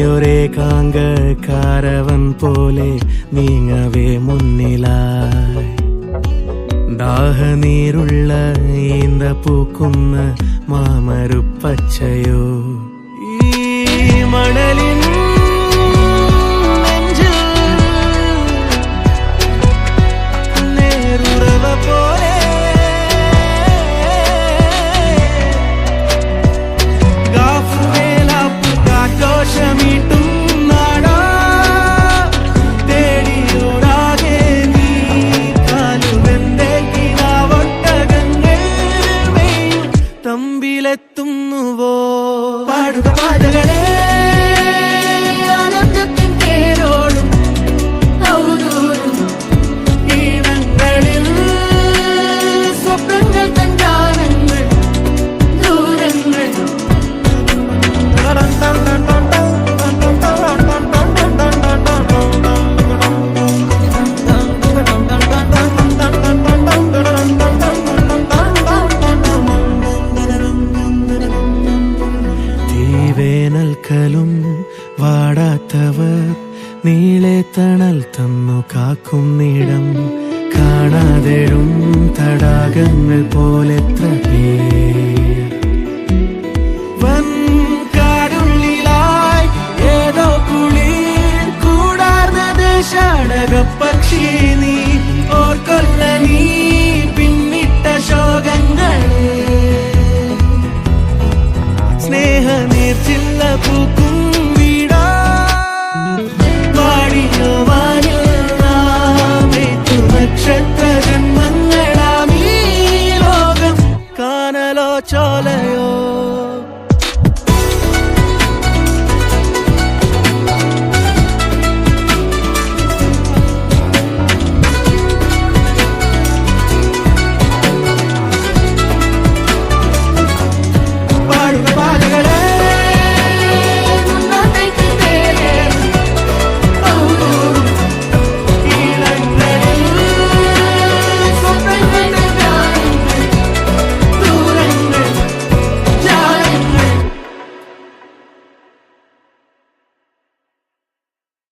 നീയൊരേകാങ്ക caravan പോലെ നീങ്ങവേ മുന്നിലായി ദാഹനീരുള്ള ഈന്ത പൂക്കുന്ന മാമരുപ്പച്ചയോ ഈ മണലിൻ നെഞ്ചിൽ നേരുറവ പോലെ ഗാഫുവേലാപ്പു കാറ്റോഷമീട്ടും നാടാ തേടിയോരാകെ നീ കാലുവെന്തേ കിനാവൊട്ടകങ്ങൾ മെയ്യും തമ്പിലെത്തുന്നുവോ പാടുക പാതകളെ വേനൽക്കലും വാടാത്തവർ നീളെ തണൽ തന്നു കാക്കുന്നിടം കാണാതെഴും തടാകങ്ങൾ പോലെത്ര പേർ വൻകാടുള്ളിലായി ഏതോ കുളിർ കൂടാർന്ന ദേശാടകപ്പക്ഷി നീ ഓർക്കൊല്ല നീ പിന്നിട്ട ശോകങ്ങളെ സ്നേഹ നീർച്ചില്ല പൂക്ക